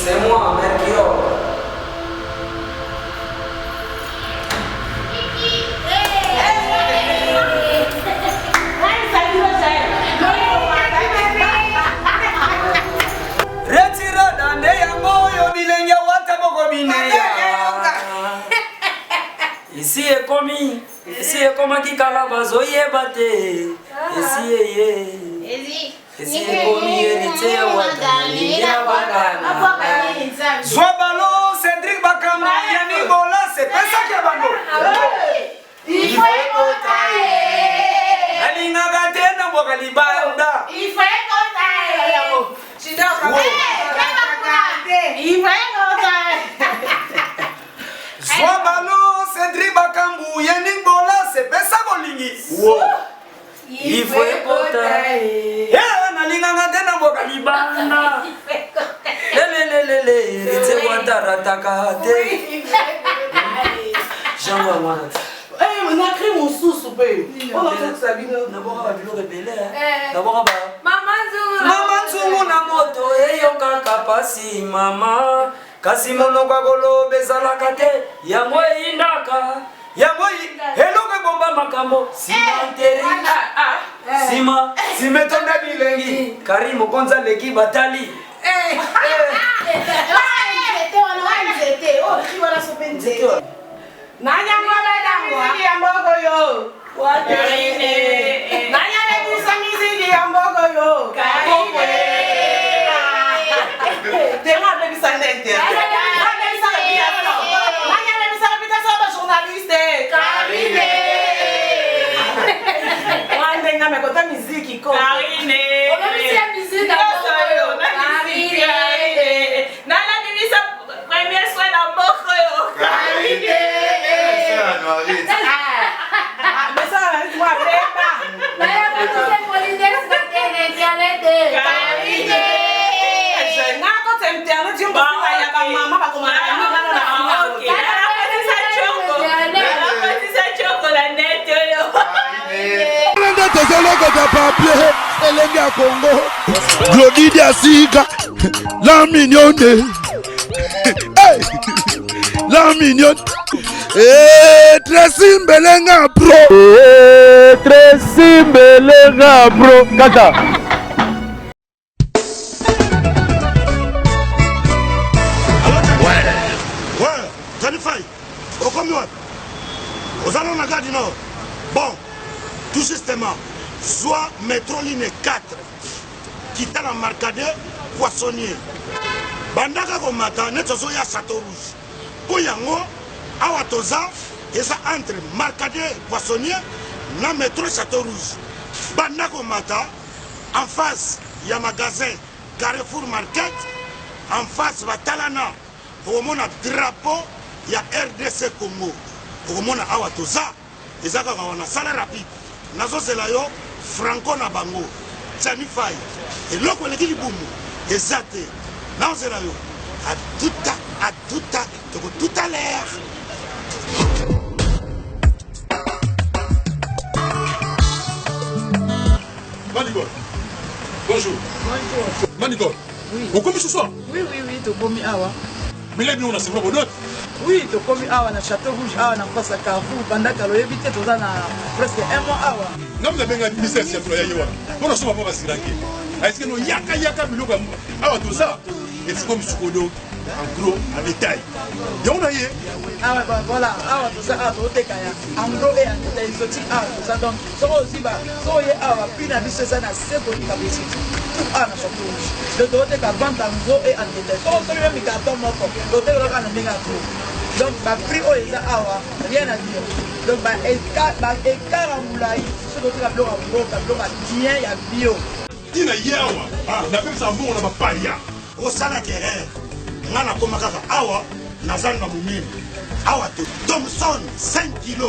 C'est moi, Mercure. Retirada ndeyango yo bilenge wata boko bineya. Ici est commis. Ici est comme qui calabazo yebate. Ici est Ici est commis hérité wata. Zwabalo Cédric Bakama yani bola c'est pas ça que bango. Il faut écouter. Alinga gatena boka libanda. Il faut écouter. Zwabalo Cédric Bakambu yani bola c'est pas ça bolingi. Il faut écouter. Nalinga gatena boka libanda. Lelelelele, c'est Watarataka. Jean-Maman. On a créé mon sous, on a fait ça bien. D'abord, on va rebelle. D'abord, Maman Zungu na moto, eyoka kapasi, maman. Kasi mono kwa golo bezala kate, yango indaka. Yango heloko bomba makambo, simanteri. Sima, simetonda bilengi. Karimo konza leki batali. Glodidia Sika, la mignonne, la mignonne, Tracy Mbelenga bro, Tracy Mbelenga bro, kaka. Ouais, Janifai, au combien? Aux allons la garde nord. Bon, tout justement, soit métro ligne 4, qui est dans Marcadet, poissonnier. Bandaka Komata, Netsozo ya Château Rouge. Pour Yango, Awatoza, et ça entre Marcadet, poissonnier, na métro Château Rouge. Bandaka Komata, en face, il y a un magasin Carrefour Market, en face, Batalana, pour mon drapeau, il y a RDC Congo. Pour mon Awatoza, et ça, on a salaire rapide. Nazo Zelayo, Franco Nabango, Janifai. Et l'autre, on est boum. Et ça, Nazo Zelayo, à tout à l'heure. Manigol, bonjour. Bonjour. Manigol, oui. Vous commis ce soir? Oui, tu as commis awa. Mais là, on a c'est pas bon. Oui, tu as commis awa na Château Rouge, awa na face à Carrefour, pendant que l'on évité tout ça presque un mois awa. Non, mais vous avez un ministère qui a travaillé. On a souvent pas à Siraké. Est-ce que nous yaka biloko awa tout ça? Et c'est comme Sukodo, en gros, en détail. Et on a eu. Ah ouais, voilà, awa tout ça, awa tout kaya. En gros et en détail, exotique awa tout ça. Donc, ça aussi, so y awa, puis na biso ça na c'est bonne capacité. Tout awa na Château Rouge. Le doté ka vente en gros et en détail. So même carton moko, doté le ka na menga gros. Donc, prix au les awa, rien à dire. Donc, écart en moulay, ce doté la bloc en gros, la bloc à bien, il y a bio. Il y a yawa, la même ça bon, on a pas paria. Au salaire, Nana Komakaka Awa, Nazan Namoumine, Awa Thompson, 5 kg,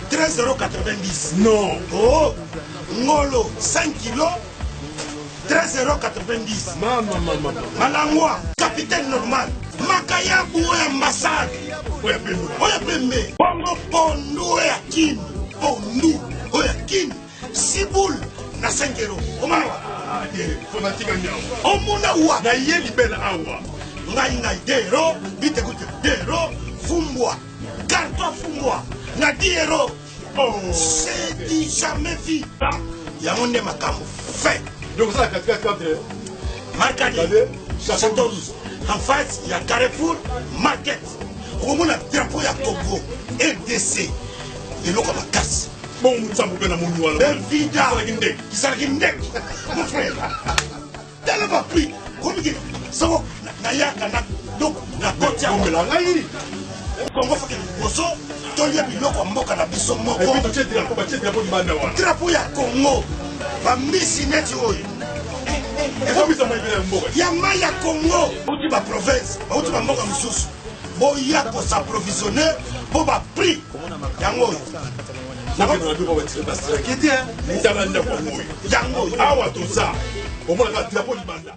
13,90 €. Non. Oh, Ngolo, 5 kg, 13,90. Maman. Malangwa, capitaine normal. Makayabu et ambassade. Oya Pembe. Bongo Pondo et Akin. Pondo. Oya Kin. Siboul. Na 5 euros. Comment Fonatika nyawa. Omuna wa. Na ye libela awa. Ngai 2 euros. Bite goûte 2 euros. Fumbwa. Carton Fumbwa. Na 10 euros. Oh. C'est dit jamais vu. Yamonde Makambo. Fait. Donc ça, 4. Marcadi. 14. En face, il y a Carrefour Market. Au moins, le drapeau, il y a Congo. RDC. Et l'eau comme la casse. Bon, ça vous donne à mon nouveau. Vida. Qui s'est guindé. Mon frère. Tellement pris. Comme il dit. Ça va. Nayaka. Donc, la côte, il y a Congo fait que Bosso. Tolia biloko mboka na biso moko. Et puis, tu as drapeau du banda. Drapeau, il y a Congo. Bambisi neti oyo. Yama ya Congo, bauti ba province, bauti ba mboka mususu. Boya ko s'approvisionner pour ba prix. Yango. Yango. Awa tout ça. Au moins la drapeau du banda.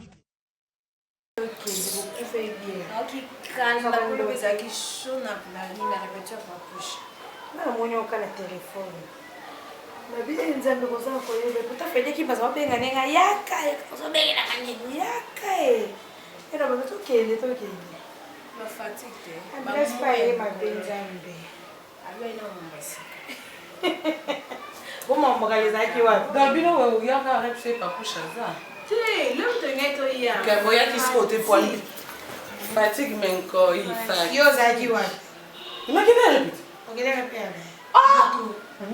Ok, vous faites bien. Ok, calme, vous avez qui chaud na planning na répétition par couche. Na moni okala téléphone. Mabili nzambe kozala koyeba puta fede ki baza benga nenga yaka kozobenga na kanyi yaka era baba tokende Ma fatigue. Ma respire ma benzambe Alwe na mbasi. Comment mbokaleza ki wapi Gabino we yaka repse pa kushaza. Tu, l'homme te ngeto ya. Gaboya ki skote poil. Fatigue menko ifa. yo zaki wapi Imagine répète. ongeleka pia Ah!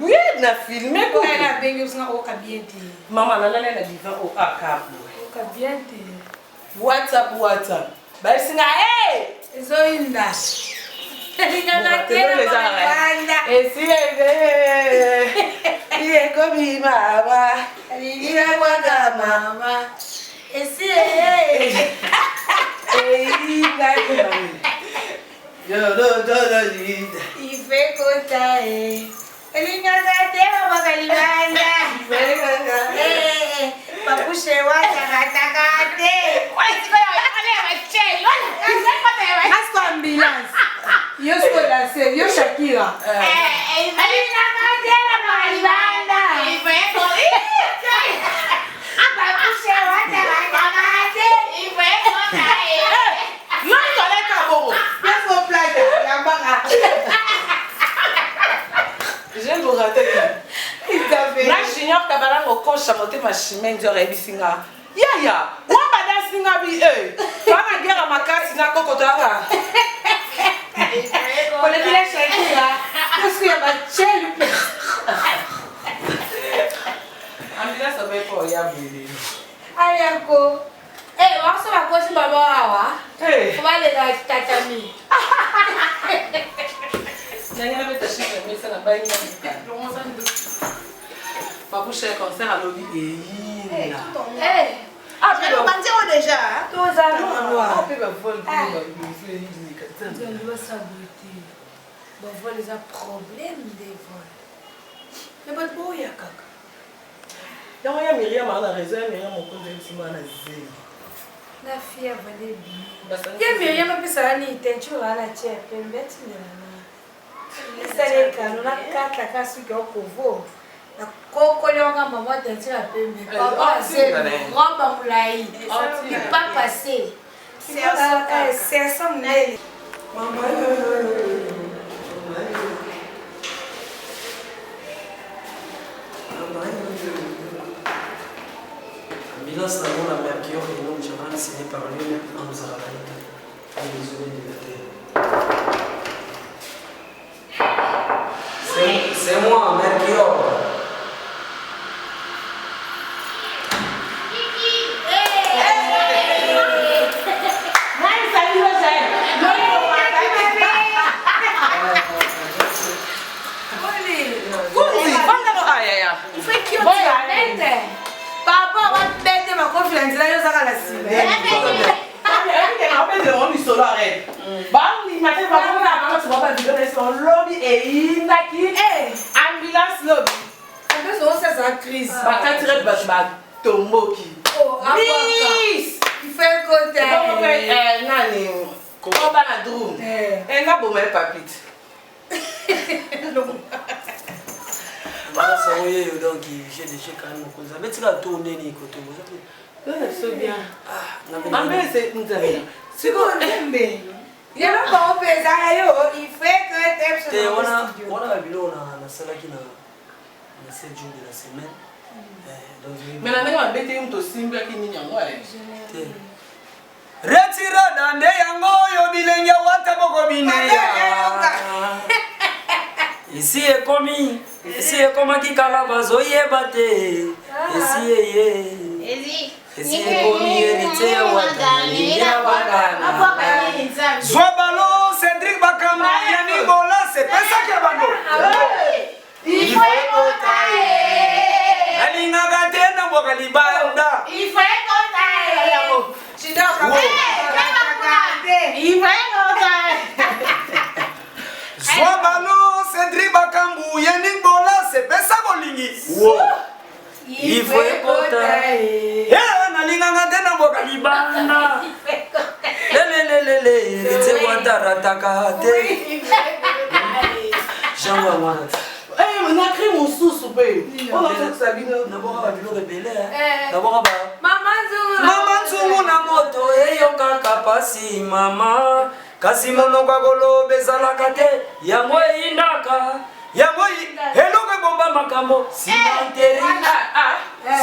Oui, na filmé ko ela bengi usinga oka bien te Maman la na divan au akapu. oka bien te WhatsApp. Ba singa ezoinda elingana tena banda esi iye kobi mama. aligira kwa mama esi ife kota elingana tena bakalibanda papushe watakatakate asko ambulance yo skodase yo Shakira elingana tena bakalibanda papushe watakatakate J'aime vous rater. Na junior kabala ngokosha motema chimenzi orebisinga. Yaya, wa bada singa bi Fanga gera makasi na kokotanga. Kole bila Shakira kusi ya bachelu Ambila sabe ko ya bili. ayako waso bakosi baba wawa kubale ka tatami Nanya beta shika mesa na bayi na. Papouche concert à lobby et Ah, mais le bandit déjà. tous allons on peut pas voler on doit s'abriter bon vol les problème des vols mais pas de boya kaka donc ya Myriam a raison Myriam mon compte de Simon na zé la fille valait bien ya Myriam apesa ni tenture ala tia pembeti na sale kanu na kata kasuki okovo na koko leonga mama tenture la pembe papa c'est roba mulai il pas passé c'est ça mon mama Ambulance na mona Mercure et non Jamal signé par lui-même en Zarakaïta. Désolé de la terre. C'est moi, Mercure. Papa va bête ma confiance là yo saka la sibe. Ambulance lobby. Parce que ça crise. Bakatire tomboki. Oh, Please. Il fait côté. Nani. Comment va la droum? Elle n'a pas mal papite. Ça oui, donc j'ai des chèques quand même comme ça. Mais tu l'as tourné ni côté. C'est bien. Ah, mais c'est nous avons. C'est bon, mais. Il y a pas au pays il fait que tu on a bilo na sala qui na 7 jours de la semaine. Mais la nègre a bêté une tosimba qui n'y a moi. Retira dande yango yo bilenge wata boko bineya. Ici est commis. Ici est comme qui calabazo yebate. Ici est Ici est commis héritier wata. Zwabalo Cédric Bakamba yani bola c'est pas ça que bando. Il faut écouter. Alinga gate na boka libanda. Il faut écouter. Tu dois pas. Il faut écouter. Zwabalo Cédric Bakambu yani bola c'est pas ça bolingi. Il faut écouter. Eh na linga gate na boka libanda. Le c'est watarataka te. Jean Wamana. On a créé mon sous paye. On a fait ça bien. D'abord à bilo rebelle. D'abord à Maman Zungu na moto eyo kaka pasi mama. Kasi mono kwa golo bezala kate. Yango indaka. Yango heloko bomba makambo. Sima teri.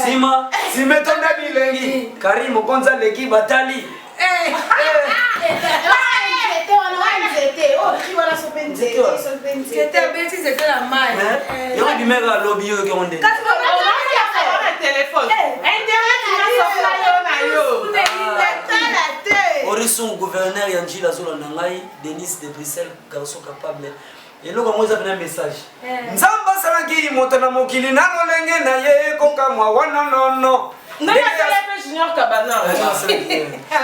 Sima simetonda bilengi. Karimo konza leki batali. C'était bêtise, c'était la maille. Il y a du mec à lobby qui ont dit. Téléphone. Horizon gouverneur Yanji la zone Nangai, Denis de Bruxelles, garçon capable. Et là, on a un message. Nzamba salaki motana mokili na lolenge na ye koka mwa wana no.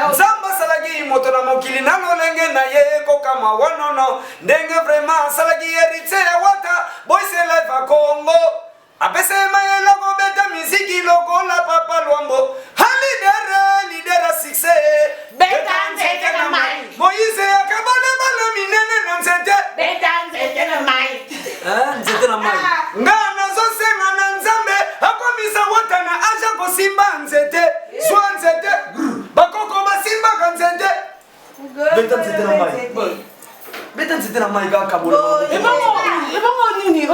Nzamba salaki motana mokili na lolenge na ye koka mwa wana no. Ndenge vraiment salaki héritier ya wata boy c'est live à Congo. Apese mayela ko beta miziki loko la papa Luambo. Leader succès. Beta nzete na mai. Moïse akabone bala minene na nzete. Beta nzete na mai. Nzete na mai. Ngana zo senga na nzambe akomisa wata na aja kosimba nzete. Swa nzete. Bakoko basimba ka nzete. Beta nzete na mai. Beta nzete na mai ka kabula. Eba nini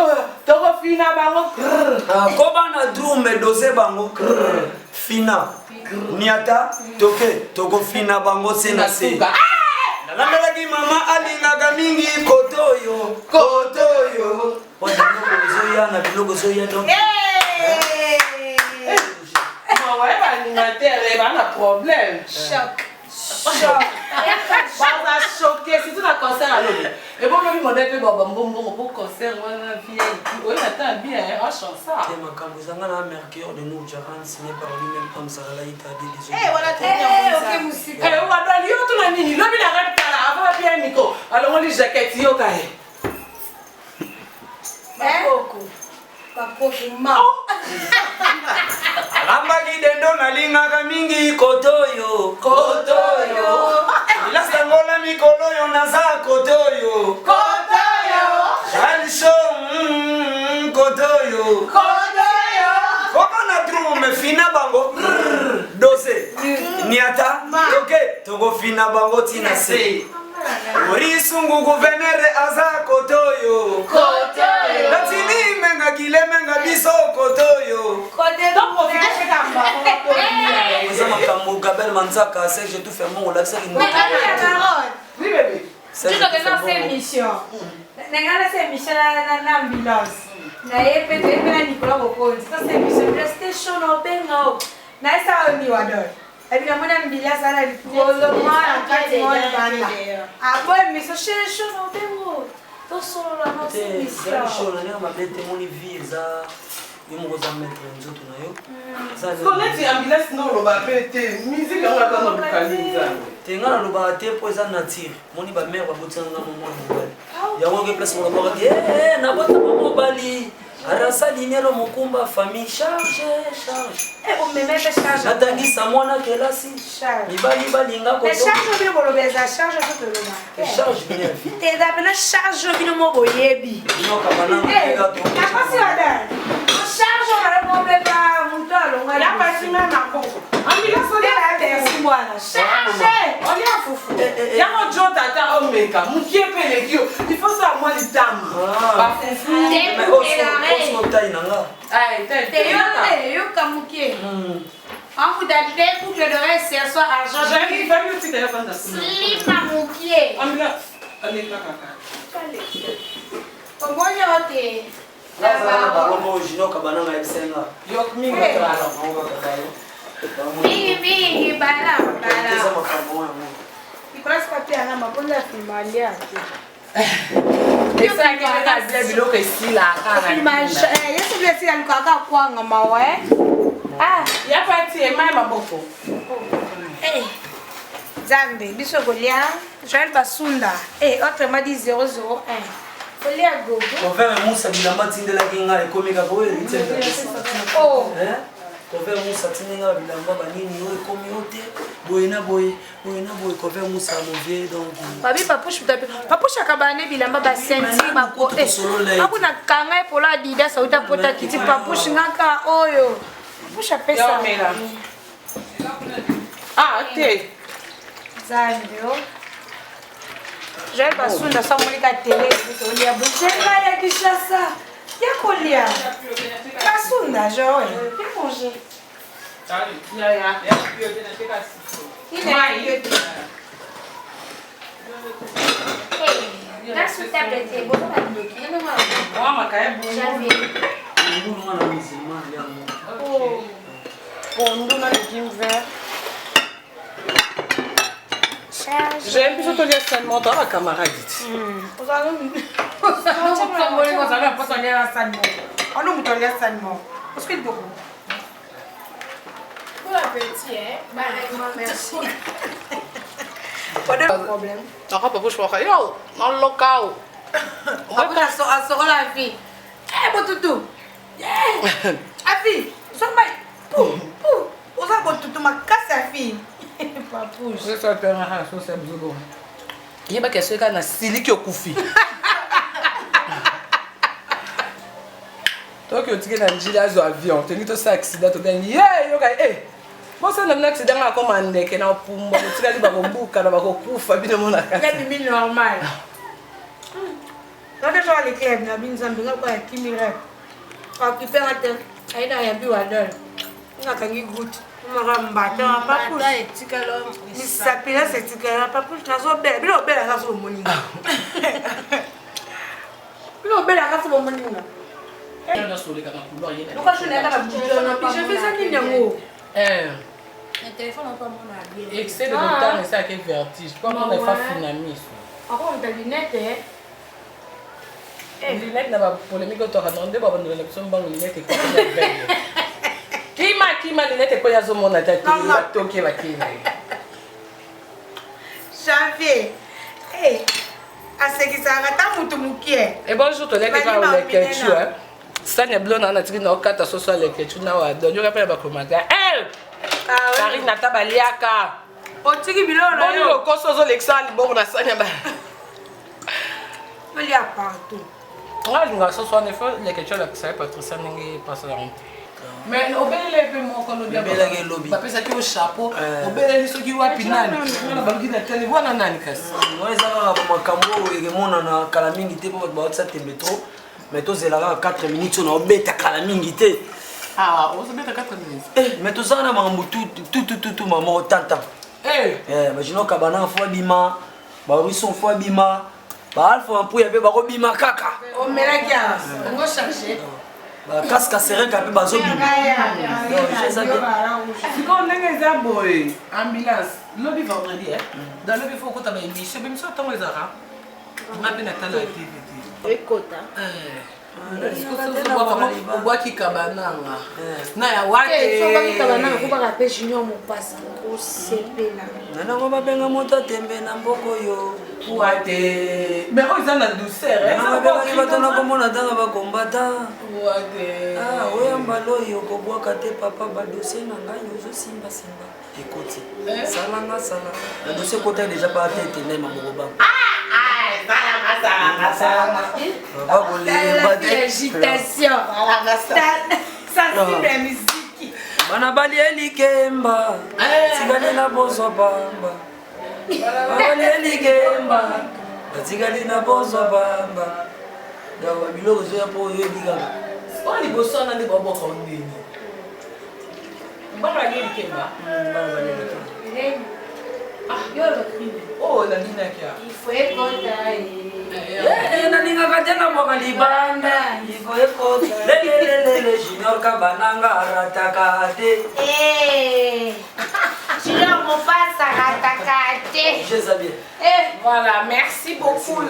toko fina bango. Koba na drum dose bango. Fina. Niata toke toko fina bango sena se. Nalambela ki mama alinga mingi kotoyo. Zoya na bilogo zoya donc. Ouais, animateur, il y a un problème. Choc. Pas choqué, c'est tout un concert à l'autre. Et bon, le modèle fait bon concert, on a vie. Oui, attends bien, on chante ça. Et ma camouizanga na Mercure de Nour Jaran signé par lui-même comme ça là il t'a dit des Eh voilà, ok musique. Eh on doit lui tout la mini, l'homme il arrête pas là, avant bien micro. Alors on lui jaquette yo kae. Bakoko ma. Alambaki dendo na linga mingi kotoyo. Ila sangola mikolo yo naza kotoyo. Jalisho kotoyo. Koma na drum fina bango. Dose. Niata. Ok. Togo fina bango tina se. Orisungu gouverneur aza kotoyo. Latini menga gile menga biso kotoyo. Zama kambo Gabel Manzaka c'est j'ai tout fait mon relax avec moi. Oui bébé. Tu dois faire cette émission. Nengala cette émission na ambulance. Na yepe to yepe na Nicolas Bokonzi. Cette émission PlayStation openga. Na esa oni wadon. Abi namona ambulance ana likolo mara kati mwana bana. Abo émission cherche opengo. To solo la nossa émission. Cherche na nema bete moni visa. Yemo za mettre nzoto na yo. Ça c'est ambulance non lo ba pété. Musique on va dans le canisa. Tengana lo ba te po za nature. Moni ba mère ba botsanga mo mo mobali. Ya ngo ke place mo ba ke na bota mo mobali. Arasa dinero mokumba famille charge. On me met charge. Natangisa mwana kelasi. Charge. Mibali balinga ko. Mais charge bien bolobeza charge tout le monde. Charge bien. Et d'abord charge bien mo boyebi. Non kabana ngega to. Apasi ada. Charge on va bomber pas mutalo. Ya pasi na nakoko. Amila sode la tersi mwana. Charge. On y a foufou. Ya mo jo tata omeka. Mukie pele kio. Il faut ça moi le tam. Ba foufou. Mais au taille nanga. Ay, yo kamukie. On vous donne des boucles d'oreilles ce soir argent. J'ai une famille aussi téléphone dans ce Slip kamukie. Amila. Allez kaka. Comment yote? Là balomo jino kabana nga esenga. Yok mingi Mingi bala. Teza makambo yango. Ikola papi ana maponda fimalia ati. Esa ke ka bia biloko esila kaka. Fimalia. Yesu bia sila nkaka kwanga mawe. Ah, ya pati e mai maboko. Zambe, biso golia, Joël Basunda. Autrement dit 001. Golia gogo. Kovera Musa bilamba tindela kinga ekomika ko héritier de la Oh. Kovera Musa tindela bilamba banini yo ekomi yote. Boyena boy Kovera Musa mauvais donc. Babi papush akabane bilamba ba senti bako. Akuna kanga epola Adidas sauta pota kiti papush ngaka oyo. Puxa pesa. Ah, ok. Zambio. Joël Basunda sa mulika télé olia bouchera ya Kishasa. Ya kolia. Basunda Joël. Ya manger. Ya. Il est là sous table c'est bon à nous. Moi ma kaya bon. Ngulu mwana musulman yango. Oh. Bon, na legime vert. J'ai plus de dire seulement dans la camarade. Pour l'appétit, hein? Merci. Pas de problème. D'accord, papa, je crois. Yo, dans le local. On va la vie. Eh, bon toutou. Afi, pou. On va bon toutou ma casse à fille. Papouche. Je suis faire un chose c'est bon. Il y a pas que ceux qui na sili qui okufi. Toi que tu es dans njila zo avion, tu as un accident tu gagnes. Yo gars, bon ça n'a accident à commander que na pumba, tu as dit ba bombuka na ba kokufa bino mona ka. C'est bien normal. Quand je vois les clubs na bin zambinga kwa kimire. Occupé à terre, aïda ya biwadol. Ngakangi good. Marambata papouche. Ni sapila setikala papouche nazo bela. Bilo bela kaso moninga. Bilo bela kaso moninga. On a solé kaka couloir yé. Pourquoi je n'ai pas je fais ça qui n'yango. Le téléphone n'a pas mon avis. Excès de temps c'est ça qui vertige. Quoi on est pas finalement. Encore on t'a lunette Lunette n'a pas polémique autour de nous. D'abord on a l'option banque lunette et quoi Kima lunette kwa yazo mona tati batoke bakina. Janvier. Asekisanga ta mutu mukie. Et bonjour to leke ka le kechu hein. Sanya blona na tiki na okata soso le kechu na wa do. Yo rappelle ba commentaire. Karina tabaliaka. O tiki bilona. Bonjour ko soso lexal bon na sanya ba. Il y a partout. Ah, lunga soso ne faut le kechu la ça Patricia ningi passer en. Mais obele pe mo kono dia ba pesa ki o chapeau obele ni soki wapi nani na bangi na tele wana nani kasi weza kaka makambo ekemona na kala mingi te po ba otsa te metro zelaka 4 minutes na obeta kala mingi te on se beta 4 minutes mais tozala na makambo tout maman tanta imagine kabana fo bima ba wison fo bima ba alpha mpuya pe ba ko bima kaka o melakia on va chercher casque serré kapé bazo bima si on est à boy ambulance lobby vendredi dans lobby faut que tu aies émission même ça tant les ara on a bien atteint la activité Écoute obwaki kabananga na ya wate sobaki kabananga kobaka mpe junior mopasi osepela nanango babenga moto atembe na mboko yo wate mais oyo eza na douceur babengaki bato na komona ntanga bakombata wate oyambala oyo okobwaka te papa badosie na ngai ozosimbasimba ekoti salanga sala badosie ekota deja baatete nde maboko bango bana bali elikemba tikali na bozwa bamba bali elikemba batikali na bozwa bamba dawa biloko zoya mpo oyo ebikaka oyo liboso wana nde baboka ondeni bana bali elikemba oh nandinaki naningaka te nabwaka libanda ifo ekota lelelelele junior kabananga arataka te junior mopasa arataka te voilà merci beaucoup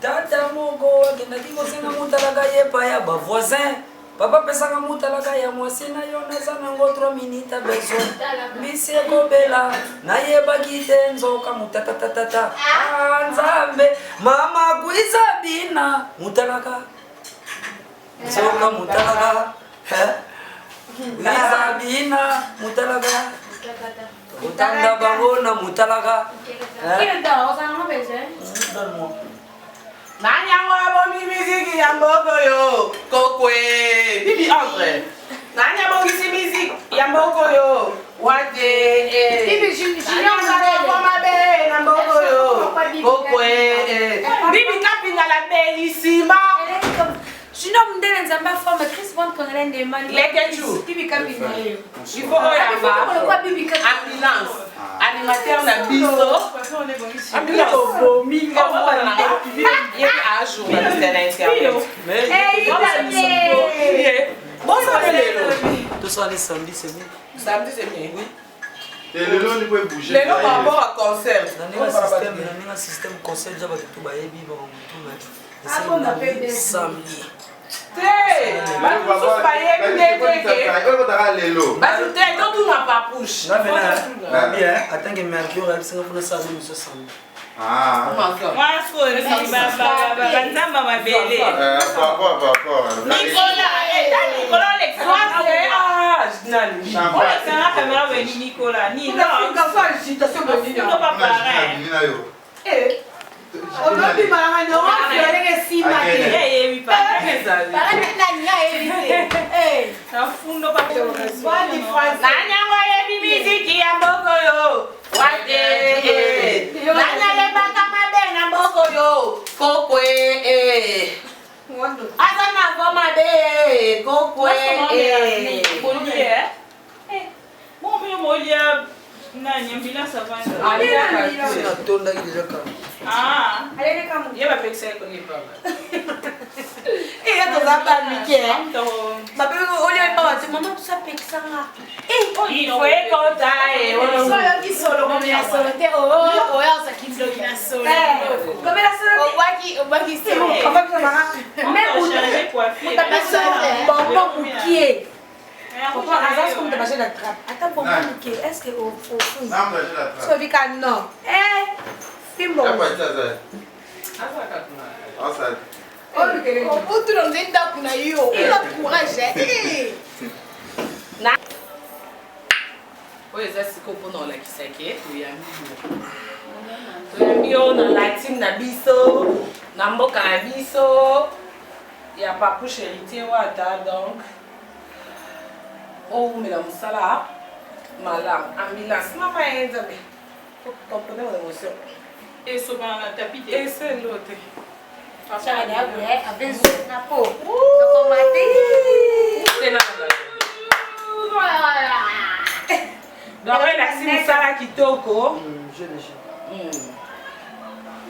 tata moko akendaki kosenga motalaka yepa ya bavoisin papa pesanga motalaka ya mwasi na yo naza nango 3 minutes a besoin mbisi ekobela nayebaki te nzoka mutatatatata nzambe mama kwiza bina mutalaka nzoka mutalaka kwiza bina mutalaka utanda bango na mutalaka nanyango abomi miziki ya mboko yo kokwe bibi Andre nanya bongisi miziki ya mboko yo wate bibi junior mabe na mboko yo kokwe bibi kapinga la bellissima junior mundele nzamba forme Chris Bond kongela ndemani lekechu bibi kapinga yo ifo oyamba ambulance animateur na biso ambulance bominga wana yebi a jour na internet bonsoir lelo tosali samedi c'est bien samedi c'est bien oui lelo ni pouvez bouger lelo par rapport à concert naninga système concert ja bato to bayebi bamutunga samedi totuna papouche atange mercure abisinga mpona sala miso samedi banzamba mabele olekanga kamera weni nikola nanyango yebi miziki ya mboko yo wate nanyalebaka mabe na mboko yo kokwe aza na vo mabe kokwe molia nani ambulance avanda natondaki deja kama ye bapekisa ye kolipaba eya tozabamike bapeolia ebawate mama tosapekisanga ifo ekota oyoki solo komela solo te oyo ozaki ndoki na solo komela solo obwaki solo bonbon mukie papa azasi comme tabashe la trappe ata bonbon mukie est-ce que au fond sobika non fimbo otuna nze ndako na yo ina courage oyo eza siko mpona olakisaki toyambi yo na latine na biso na mboka na biso ya papouche héritier wata donc oumela mosala malamu ambulance mama ye nzambe comprenez mon émotion esobana na tapi te eselo te donc elakisi mosala kitoko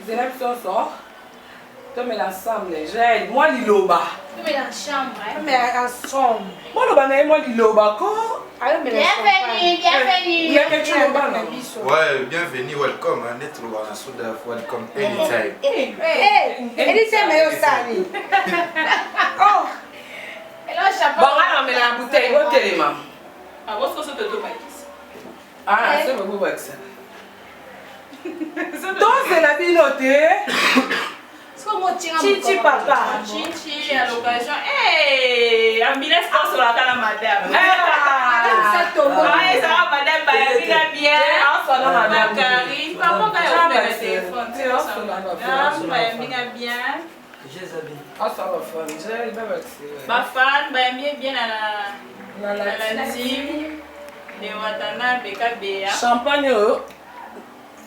zela biso nyonso tomela ensemble gel mwa liloba Mais la chambre. Mais ensemble. Moi, le banane, moi, il est au bacon. Bienvenue, bienvenue. Il y a quelque chose au banane. Ouais, bienvenue, welcome. Netro wana soda, welcome anytime. Anytime, mais au sali. Oh. Bon, alors, mais la bouteille, où est-elle, maman? Ah, où est-ce que c'est de toi, Ah, c'est beaucoup avec ça. Donc, c'est la binoté. Chichi papa. Chichi, à l'occasion. Hey, ambulance passe sur la table, madame. Ça va, madame, Bayamina bien. Madame Karine, papa, quand même, le téléphone. Bayamina bien. Ah, ça va, fan. J'ai pas vexé. Ma fan, Bayamina bien à la team. De Watana, Beka Béa. Champagne,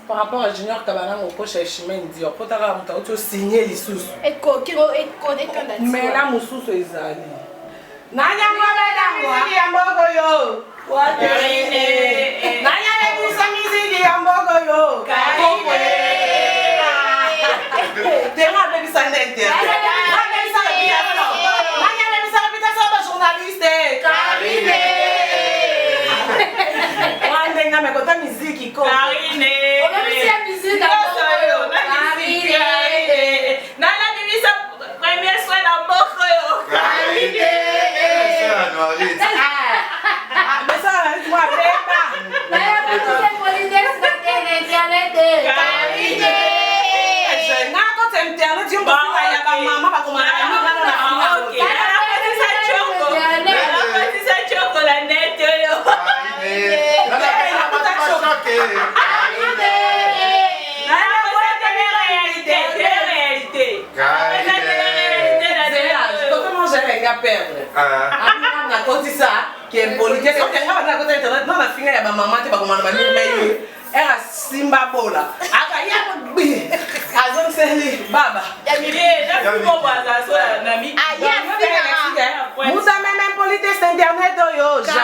par rapport à Junior Kabana, mon coach est chemin dit, on peut avoir signé les sous. Mais là, mon sous est zali. Nanya moi, Yambogo yo. Nanya le busa musique Yambogo yo. T'es ma baby Sandette. Nanya le busa habitation journaliste. Karine. Wandenga me kota musique ko. Karine. Qui est politique, quand tu as internet, non, la fille est ma maman, tu vas comment on va dire, mais elle a Simba Bola. Azon Seli, Baba. Vous avez même politique internet, yo. Internet,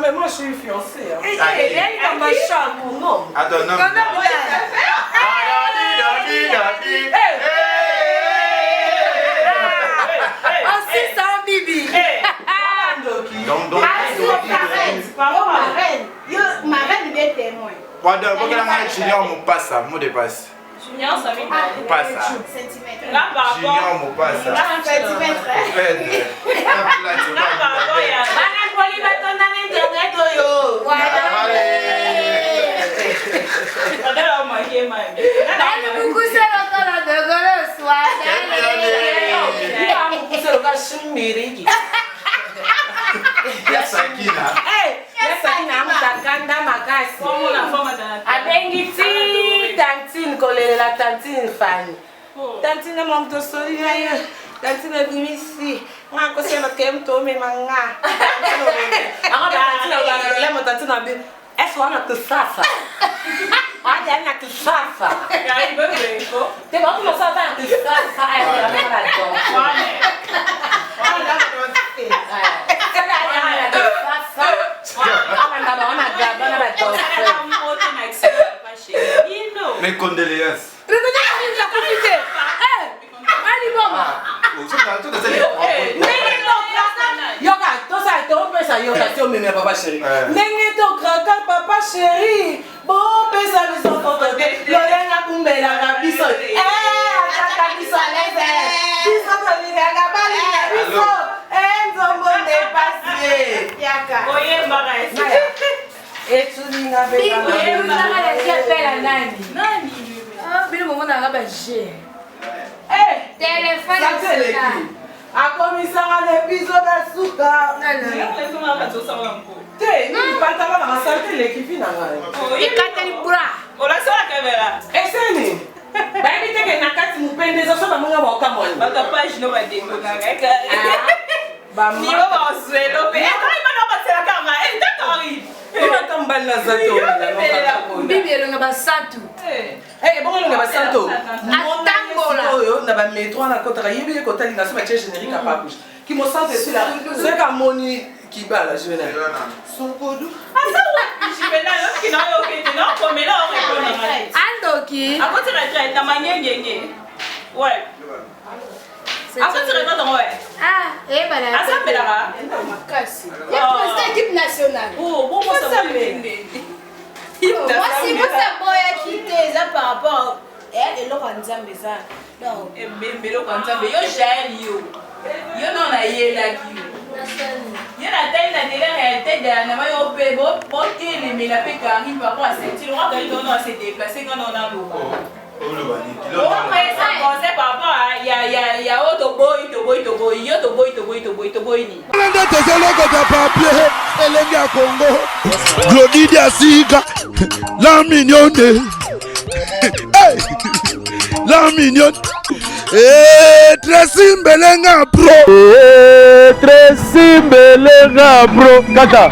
mais moi je suis fiancée. Attends, non. Ma reine est témoin. Junior me passe ça, mot de passe. Junior, ça veut dire pas ça. Là, par rapport. Junior me passe ça. Centimètre. Tantine, coller la tantine fan. Tantine mon to sori ayo. Tantine bimisi. Nga ko se na kem to me manga. Ako tantine la mo tantine abi. Eso ana to safa. Adi ana to safa. Kai bebe ko. Te ba ko sa ta to safa ay la me la to. Wane. Ana to safa. Ana to safa. Ana ba ona gaba na ba to. Mes condoléances. Papa chéri, bon pesa biso photo de lolenga kumbela kabiso biso leze biso kolinga balinga biso enzombo ne pasie yaka oye mbaraisi etulinga bela nani nani bino momona nga ba G téléphone akomisanga na biso basuka te ipataka na masante leki vi na ngai ikateli bra olasala kamera eseni Baby teke nakati mupendeza so bamonga boka mwana. Baka page no badengo kaka. Ni baba oswelo pe. Kai mana basela kama. Takari. Ina tambala zato. Bibi elonga basatu. Bongo elonga basanto. Atambola. Oyo na ba metro na kota yebi ko tali na so ba générique à pas bouge. Qui me sente sur la. C'est comme moni qui bala je vais là. Son kodou. Asa wa jibela yo kina yo kete no komela o rekona. Andoki. Akote la trai na manyengenge. Ouais. Akote la dans ouais. Bala. Asa belara. Makasi. Ya président équipe nationale. Bon ça me. Moi si vous ça boya quitté ça par rapport et le kanzambe ça. Non. Mbelo kanzambe yo jael yo. Yo non na yela ki. Yo na telle la réalité de na mayo pe bo porter mais la pe qui arrive par rapport à cette il on doit se déplacer quand on a l'eau. Ouais, ça conseil par rapport à il y a auto boy to boy ni. Nenda tezelo kota papier elenga Congo. Glody Diasika la mignonne. Hey! La mignonne. Tracy Mbelenga bro. Tracy Mbelenga bro. Kata.